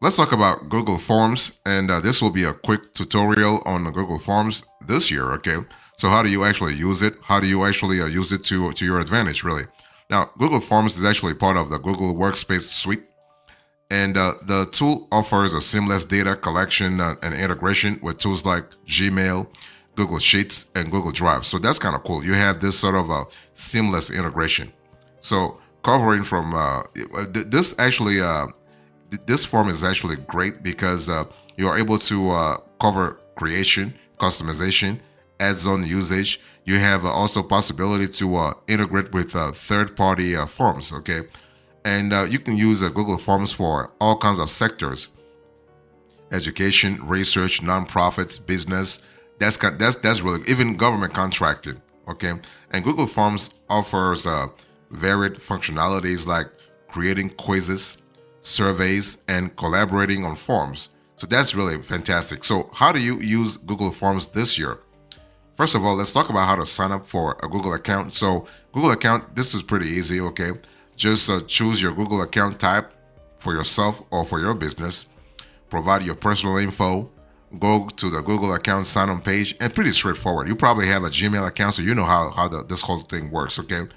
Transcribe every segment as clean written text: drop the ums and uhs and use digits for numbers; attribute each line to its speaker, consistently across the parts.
Speaker 1: Let's talk about Google Forms, and this will be a quick tutorial on the Google Forms this year. Okay, so how do you actually use it? How do you actually use it to your advantage? Really. Now, Google Forms is actually part of the Google Workspace suite, and the tool offers a seamless data collection and integration with tools like Gmail, Google Sheets, and Google Drive. So that's kind of cool. You have this sort of a seamless integration. So covering from this actually this form is actually great because you are able to cover creation, customization, ad zone usage. You have also possibility to integrate with third-party forms. Okay, and you can use Google Forms for all kinds of sectors: education, research, nonprofits, business. That's really even government contracting. Okay, and Google Forms offers varied functionalities like creating quizzes, surveys, and collaborating on forms. So that's really fantastic. So how do you use Google Forms this year? First of all, let's talk about how to sign up for a Google account. So Google account, this is pretty easy. Okay, just choose your Google account type for yourself or for your business. Provide your personal info. Go to the Google account sign on page, and pretty straightforward. You probably have a Gmail account, so you know how this whole thing works. Okay,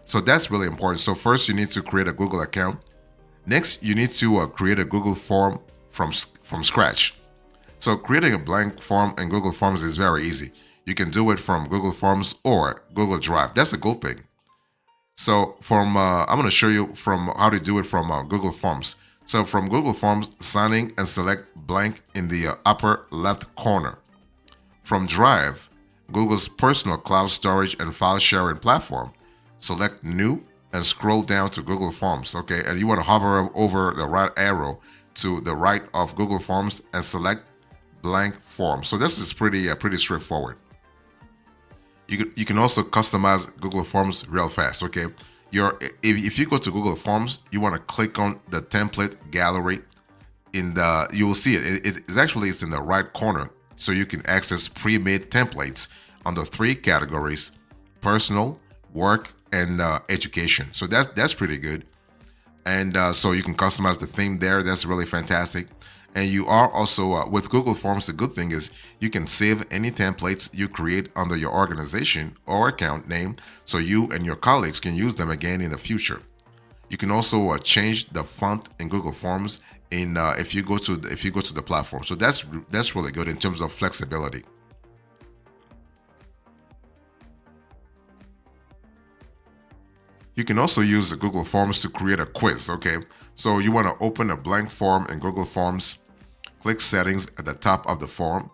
Speaker 1: so that's really important. So first, you need to create a Google account. Next, you need to create a Google form from scratch. So creating a blank form in Google Forms is very easy. You can do it from Google Forms or Google Drive. That's a good thing. So from I'm going to show you from how to do it from Google Forms. So from Google Forms, sign in and select blank in the upper left corner. From Drive, Google's personal cloud storage and file sharing platform, select New and scroll down to Google Forms. Okay, and you want to hover over the right arrow to the right of Google Forms and select blank form. So this is pretty straightforward. You can also customize Google Forms real fast. Okay, if you go to Google Forms, you want to click on the template gallery. You will see it's in the right corner, so you can access pre-made templates under three categories: personal, work, and education. So that's pretty good. And so you can customize the theme there. That's really fantastic. And you are also with Google Forms, the good thing is you can save any templates you create under your organization or account name, so you and your colleagues can use them again in the future. You can also change the font in Google Forms in if you go to the platform. So that's really good in terms of flexibility. You can also use the Google Forms to create a quiz. Okay, so you want to open a blank form in Google Forms, click Settings at the top of the form,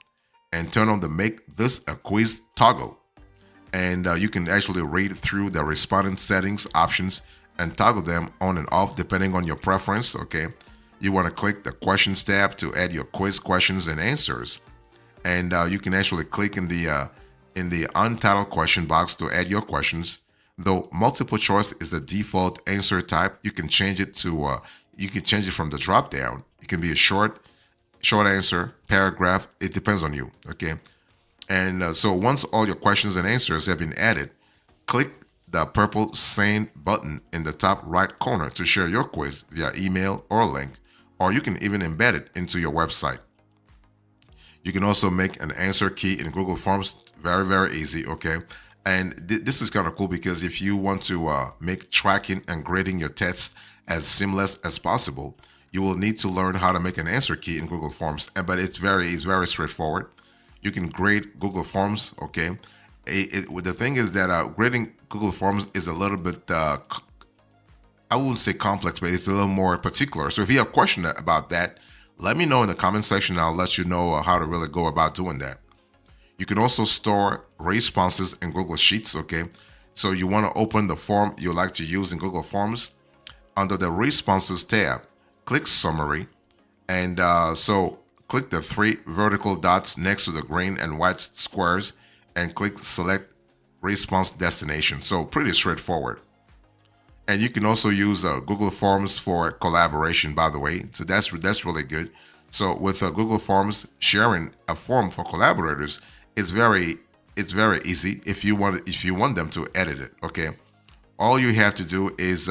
Speaker 1: and turn on the Make This a Quiz toggle. And you can actually read through the respondent settings options and toggle them on and off depending on your preference. Okay, you want to click the Questions tab to add your quiz questions and answers, and you can actually click in the untitled question box to add your questions. Though multiple choice is the default answer type, you can change it from the drop down. It can be a short answer, paragraph. It depends on you. Okay, and so once all your questions and answers have been added, click the purple Send button in the top right corner to share your quiz via email or link, or you can even embed it into your website. You can also make an answer key in Google Forms. Very easy. Okay, and this is kind of cool because if you want to make tracking and grading your tests as seamless as possible, you will need to learn how to make an answer key in Google Forms. But it's very straightforward. You can grade Google Forms. Okay, the thing is that grading Google Forms is a little bit I wouldn't say complex, but it's a little more particular. So if you have a question about that, let me know in the comment section. I'll let you know how to really go about doing that. You can also store responses in Google Sheets. Okay, so you want to open the form you like to use in Google Forms. Under the Responses tab, click Summary, and so click the three vertical dots next to the green and white squares, and click Select Response Destination. So pretty straightforward. And you can also use Google Forms for collaboration, by the way. So that's really good. So with Google Forms, sharing a form for collaborators is very easy if you want them to edit it. Okay, all you have to do is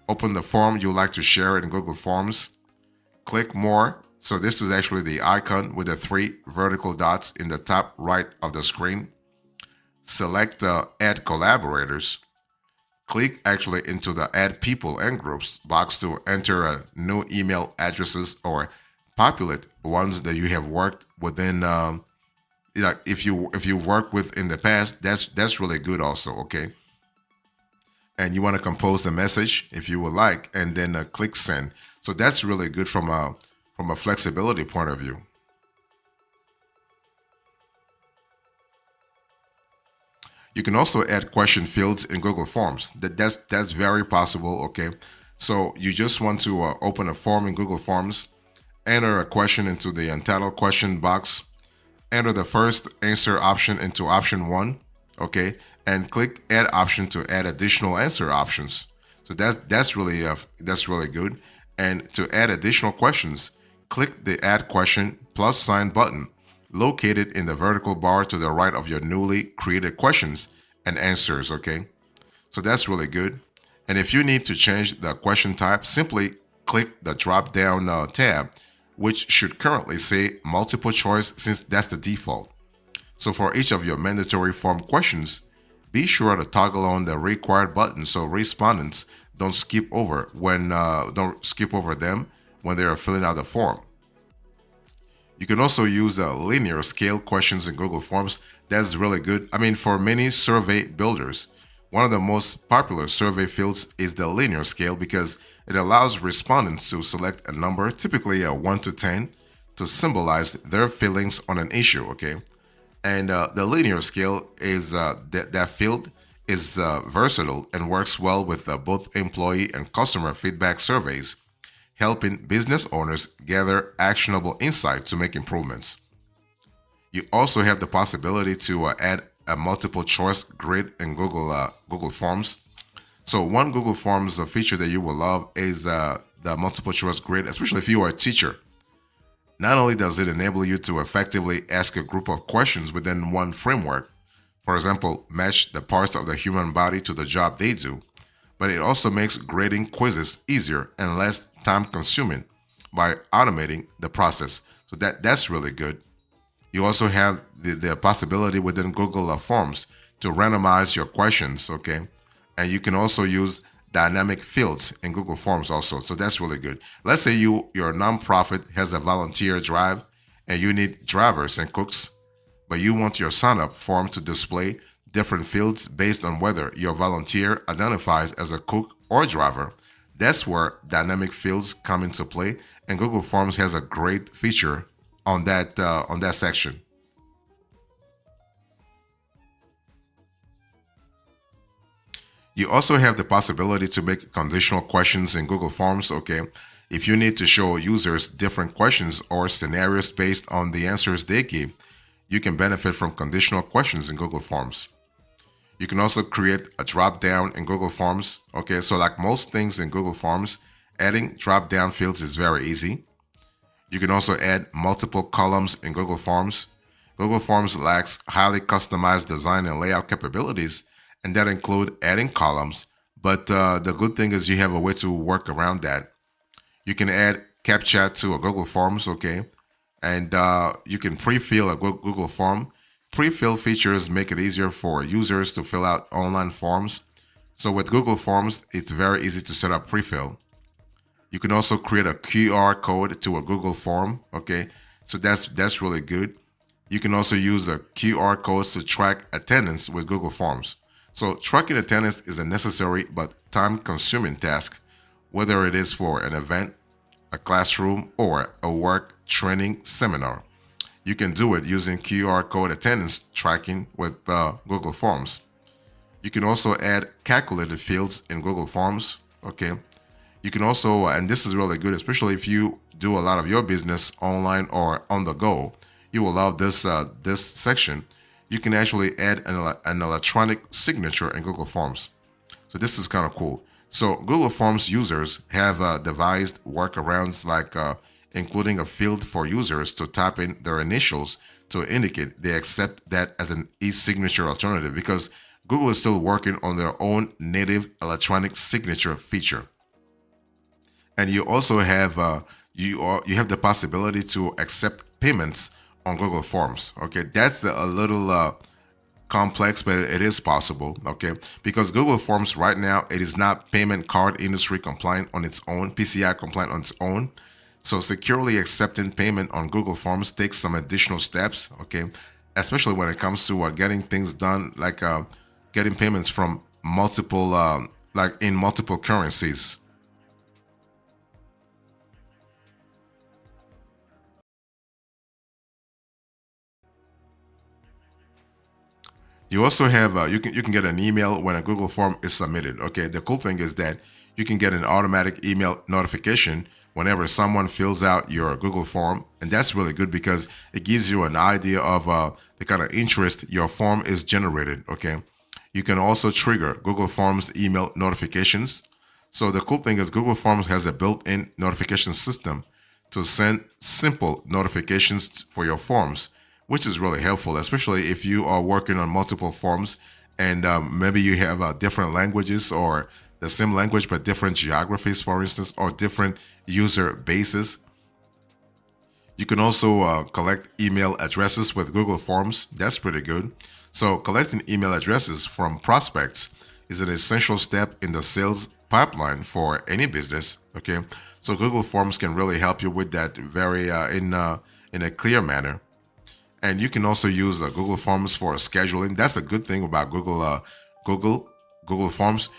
Speaker 1: open the form you like to share it in Google Forms, Click more. So this is actually the icon with the three vertical dots in the top right of the screen. Select Add Collaborators. Click actually into the Add People and Groups box to enter new email addresses or populate ones that you have worked within. If you worked with in the past, that's really good also. Okay, and you want to compose a message if you would like, and then click Send. So that's really good from a flexibility point of view. You can also add question fields in Google Forms. That's very possible. Okay, so you just want to open a form in Google Forms, enter a question into the entitled question box, enter the first answer option into option one. Okay, and click Add option to add additional answer options. So that's really good. And to add additional questions, click the Add Question plus sign button located in the vertical bar to the right of your newly created questions and answers. Okay, so that's really good. And if you need to change the question type, simply click the drop down tab, which should currently say multiple choice since that's the default. So for each of your mandatory form questions, be sure to toggle on the required button so respondents don't skip over them when they are filling out the form. You can also use linear scale questions in Google Forms. That's really good. I mean, for many survey builders, one of the most popular survey fields is the linear scale because it allows respondents to select a number, typically a 1 to 10, to symbolize their feelings on an issue. Okay, and the linear scale is that field is versatile and works well with both employee and customer feedback surveys, helping business owners gather actionable insight to make improvements. You also have the possibility to add a multiple choice grid in Google Forms. So one Google Forms feature that you will love is the multiple choice grid, especially if you are a teacher. Not only does it enable you to effectively ask a group of questions within one framework, for example, match the parts of the human body to the job they do, but it also makes grading quizzes easier and less time consuming by automating the process. So that's really good. You also have the possibility within Google Forms to randomize your questions, okay? And you can also use dynamic fields in Google Forms also. So that's really good. Let's say your nonprofit has a volunteer drive and you need drivers and cooks, but you want your sign up form to display different fields based on whether your volunteer identifies as a cook or driver. That's where dynamic fields come into play, and Google Forms has a great feature on that section. You also have the possibility to make conditional questions in Google Forms. Okay, if you need to show users different questions or scenarios based on the answers they give, you can benefit from conditional questions in Google Forms. You can also create a drop down in Google Forms. Okay, so like most things in Google Forms, adding drop down fields is very easy. You can also add multiple columns in Google Forms. Google Forms lacks highly customized design and layout capabilities, and that include adding columns. But the good thing is you have a way to work around that. You can add CapChat to a Google Forms, okay? And you can pre-fill a Google form. Pre-fill features make it easier for users to fill out online forms. So with Google Forms, it's very easy to set up pre-fill. You can also create a QR code to a Google form, okay? So that's really good. You can also use a QR codes to track attendance with Google Forms. So tracking attendance is a necessary but time-consuming task, whether it is for an event, a classroom, or a work training seminar. You can do it using QR code attendance tracking with Google Forms. You can also add calculated fields in Google Forms. Okay. You can also, and this is really good, especially if you do a lot of your business online or on the go. You will love this section. You can actually add an electronic signature in Google Forms. So this is kind of cool. So Google Forms users have devised workarounds like including a field for users to type in their initials to indicate they accept that as an e-signature alternative because Google is still working on their own native electronic signature feature. And you also have you have the possibility to accept payments on Google Forms. Okay, that's a little complex, but it is possible. Okay, because Google Forms right now it is not payment card industry compliant on its own, PCI compliant on its own. So securely accepting payment on Google Forms takes some additional steps. Okay, especially when it comes to getting things done, like getting payments from multiple, like in multiple currencies. You also have you can get an email when a Google form is submitted. Okay, the cool thing is that you can get an automatic email notification whenever someone fills out your Google form, and that's really good because it gives you an idea of the kind of interest your form is generated. Okay, you can also trigger Google Forms email notifications. So the cool thing is Google Forms has a built-in notification system to send simple notifications for your forms, which is really helpful, especially if you are working on multiple forms and maybe you have different languages or the same language but different geographies, for instance, or different user bases. You can also collect email addresses with Google Forms. That's pretty good. So, collecting email addresses from prospects is an essential step in the sales pipeline for any business. Okay, so Google Forms can really help you with that very in a clear manner. And you can also use Google Forms for scheduling. That's a good thing about Google Google Forms,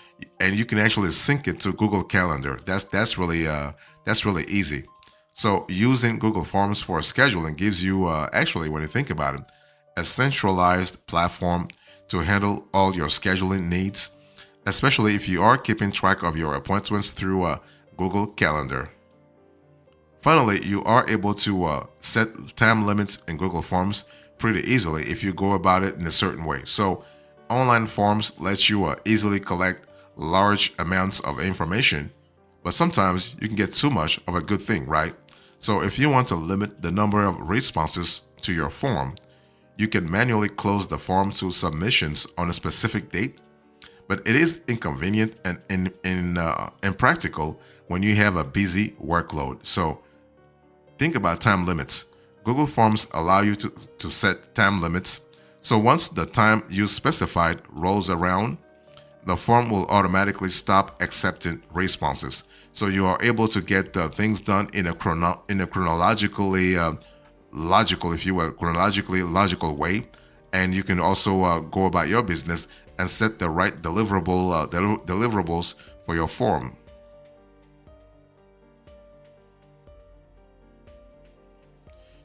Speaker 1: and you can actually sync it to Google Calendar. That's really easy. So using Google Forms for scheduling gives you actually, when you think about it, a centralized platform to handle all your scheduling needs, especially if you are keeping track of your appointments through Google Calendar. Finally, you are able to set time limits in Google Forms pretty easily if you go about it in a certain way. So, online forms lets you easily collect large amounts of information, but sometimes you can get too much of a good thing, right? So, if you want to limit the number of responses to your form, you can manually close the form to submissions on a specific date, but it is inconvenient and impractical when you have a busy workload. So think about time limits. Google Forms allow you to set time limits. So once the time you specified rolls around, the form will automatically stop accepting responses. So you are able to get things done in a chronologically logical, if you will, chronologically logical way, and you can also go about your business and set the right deliverables for your form.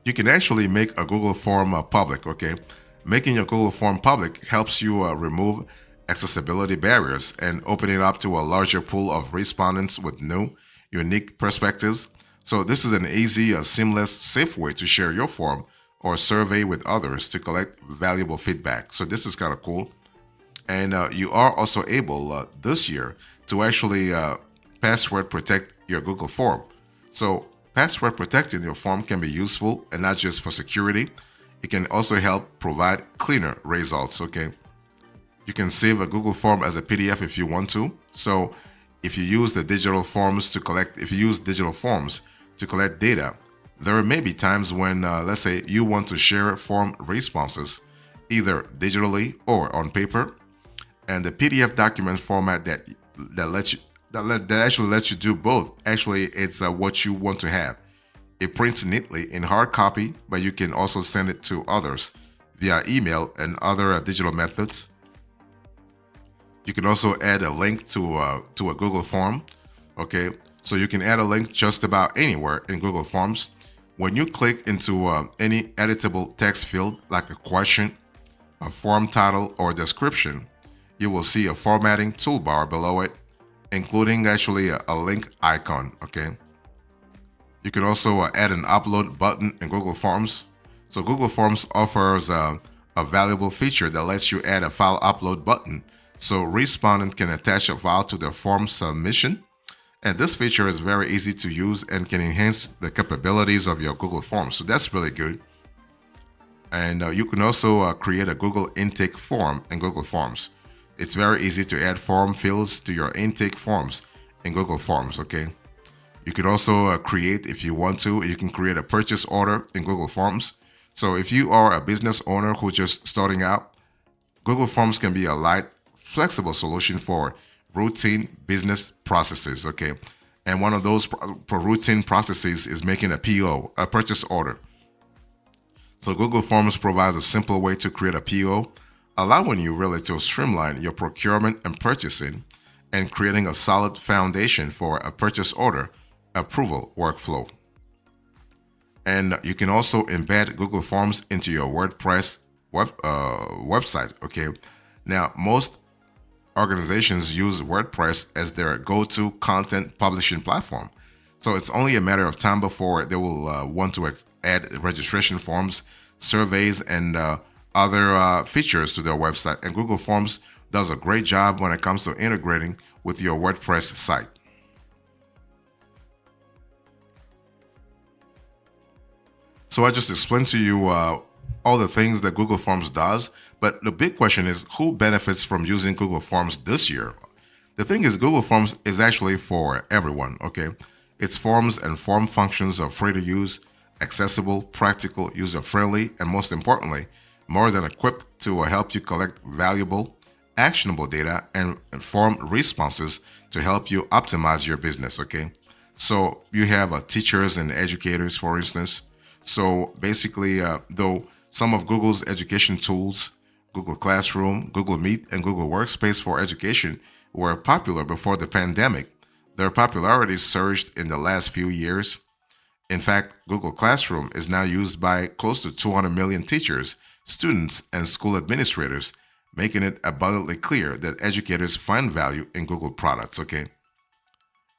Speaker 1: You can actually make a Google form public. Okay, making your Google form public helps you remove accessibility barriers and open it up to a larger pool of respondents with new, unique perspectives. So this is an easy, seamless, safe way to share your form or survey with others to collect valuable feedback. So this is kind of cool. And you are also able this year to actually password protect your Google form. So password protecting your form can be useful and not just for security. It can also help provide cleaner results. Okay, you can save a Google form as a PDF if you want to. So if you use digital forms to collect data, there may be times when, let's say, you want to share form responses either digitally or on paper, and the PDF document format that lets you that actually lets you do both. Actually, it's what you want to have. It prints neatly in hard copy, but you can also send it to others via email and other digital methods. You can also add a link to a Google form. Okay, so you can add a link just about anywhere in Google Forms. When you click into any editable text field like a question, a form title, or description, you will see a formatting toolbar below it, including actually a link icon. Okay, you can also add an upload button in Google Forms. So Google Forms offers a valuable feature that lets you add a file upload button, so respondent can attach a file to their form submission. And this feature is very easy to use and can enhance the capabilities of your Google Forms. So that's really good. And you can also create a Google intake form in Google Forms. It's very easy to add form fields to your intake forms in Google Forms. Okay, You could also create, if you want to, you can create a purchase order in Google Forms. So if you are a business owner who's just starting out, Google Forms can be a light, flexible solution for routine business processes. Okay. And one of those routine processes is making a PO, a purchase order. So Google Forms provides a simple way to create a PO, allowing you really to streamline your procurement and purchasing and creating a solid foundation for a purchase order approval workflow. And you can also embed Google Forms into your WordPress website. Okay. Now, most organizations use WordPress as their go-to content publishing platform. So it's only a matter of time before they will want to add registration forms, surveys, and other features to their website. And Google Forms does a great job when it comes to integrating with your WordPress site. So I just explained to you all the things that Google Forms does, but the big question is who benefits from using Google Forms this year? The thing is, Google Forms is actually for everyone, okay? Its forms and form functions are free to use, accessible, practical, user-friendly, and most importantly, more than equipped to help you collect valuable, actionable data and informed responses to help you optimize your business, okay? So you have teachers and educators, for instance. So basically, though some of Google's education tools, Google Classroom, Google Meet, and Google Workspace for Education were popular before the pandemic, their popularity surged in the last few years. In fact, Google Classroom is now used by close to 200 million teachers, students, and school administrators, making it abundantly clear that educators find value in Google products, okay?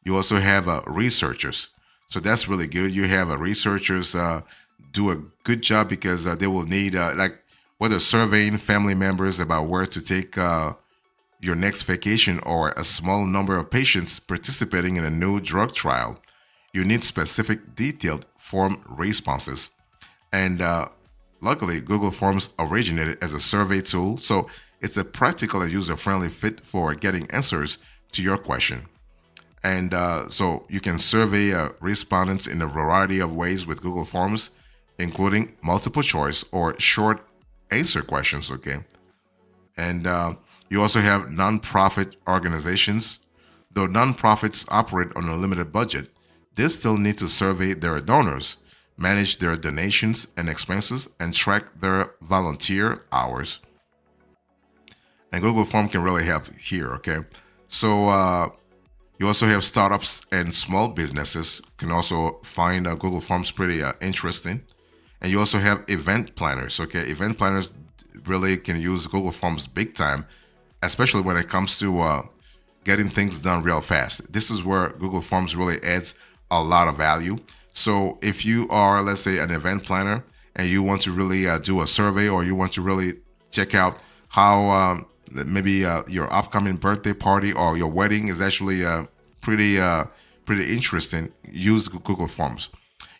Speaker 1: You also have researchers. So that's really good. You have researchers do a good job because they will need, like, whether surveying family members about where to take your next vacation or a small number of patients participating in a new drug trial, you need specific, detailed form responses. And luckily, Google Forms originated as a survey tool, so it's a practical and user-friendly fit for getting answers to your question. And so you can survey respondents in a variety of ways with Google Forms, including multiple choice or short answer questions, okay? And you also have nonprofit organizations. Though nonprofits operate on a limited budget, they still need to survey their donors, manage their donations and expenses, and track their volunteer hours. And Google Form can really help here, okay? So you also have startups and small businesses can also find Google Forms pretty interesting. And you also have event planners, okay? Event planners really can use Google Forms big time, especially when it comes to getting things done real fast. This is where Google Forms really adds a lot of value. So if you are, let's say, an event planner and you want to really do a survey, or you want to really check out how maybe your upcoming birthday party or your wedding is actually pretty interesting, use Google Forms.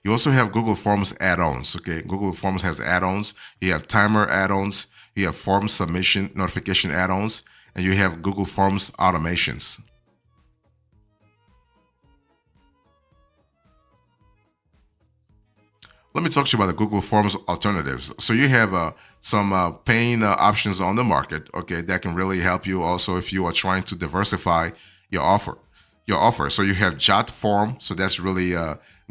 Speaker 1: You also have Google Forms add-ons, okay? Google Forms has add-ons. You have timer add-ons. You have form submission notification add-ons. And you have Google Forms automations. Let me talk to you about the Google Forms alternatives. So you have some paying options on the market, okay, that can really help you also if you are trying to diversify your offer. So you have JotForm, so that's really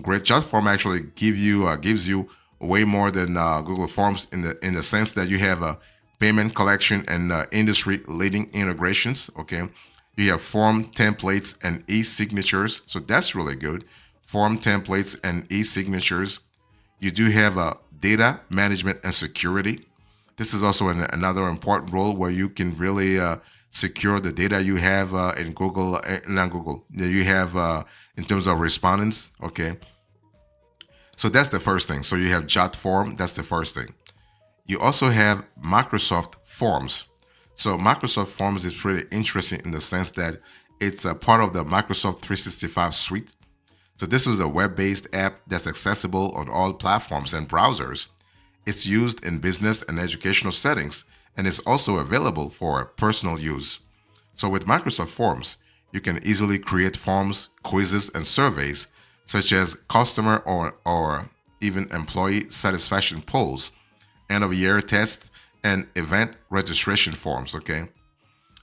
Speaker 1: great. JotForm actually gives you way more than Google Forms in the sense that you have a payment collection and industry leading integrations. Okay, you have form templates and e-signatures, so that's really good. Form templates and e-signatures. You do have data management and security. This is also another important role where you can really secure the data you have in Google, not Google, that you have in terms of respondents. Okay. So that's the first thing. So you have JotForm. That's the first thing. You also have Microsoft Forms. So Microsoft Forms is pretty interesting in the sense that it's a part of the Microsoft 365 suite. So this is a web-based app that's accessible on all platforms and browsers. It's used in business and educational settings, and is also available for personal use. So with Microsoft Forms, you can easily create forms, quizzes, and surveys, such as customer or even employee satisfaction polls, end of year tests, and event registration forms. Okay.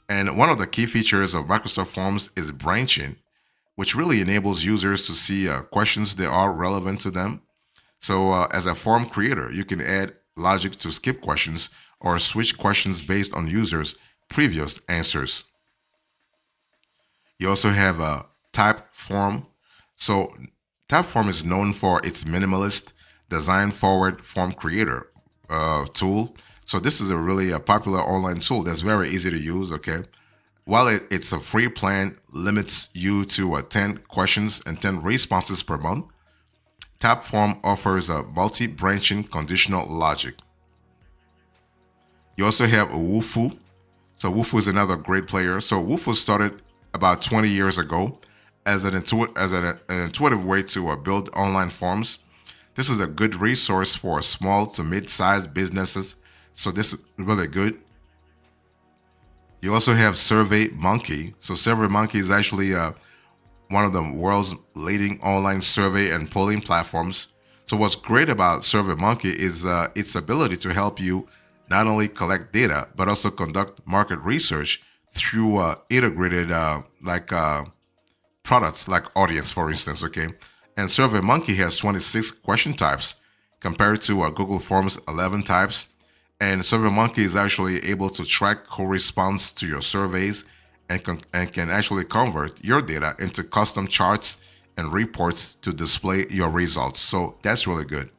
Speaker 1: And one of the key features of Microsoft Forms is branching, which really enables users to see questions that are relevant to them. So, as a form creator, you can add logic to skip questions or switch questions based on users' previous answers. You also have a type form. So, type form is known for its minimalist, design forward form creator tool. So, this is a really a popular online tool that's very easy to use. Okay. While it's a free plan, limits you to 10 questions and 10 responses per month, Typeform offers a multi-branching conditional logic. You also have Wufoo. So Wufoo is another great player. So Wufoo started about 20 years ago as an intuitive way to build online forms. This is a good resource for small to mid-sized businesses. So this is really good. You also have Survey Monkey. So Survey Monkey is actually one of the world's leading online survey and polling platforms. So what's great about SurveyMonkey is its ability to help you not only collect data but also conduct market research through integrated products like Audience, for instance. Okay, and SurveyMonkey has 26 question types compared to Google Forms 11 types. And SurveyMonkey is actually able to track who responds to your surveys and can actually convert your data into custom charts and reports to display your results. So that's really good.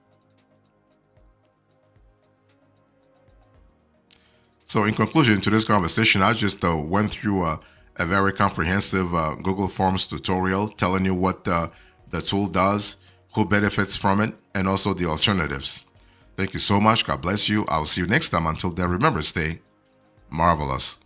Speaker 1: So in conclusion to this conversation, I just went through a very comprehensive Google Forms tutorial telling you what the tool does, who benefits from it, and also the alternatives. Thank you so much. God bless you. I'll see you next time. Until then, remember, stay marvelous.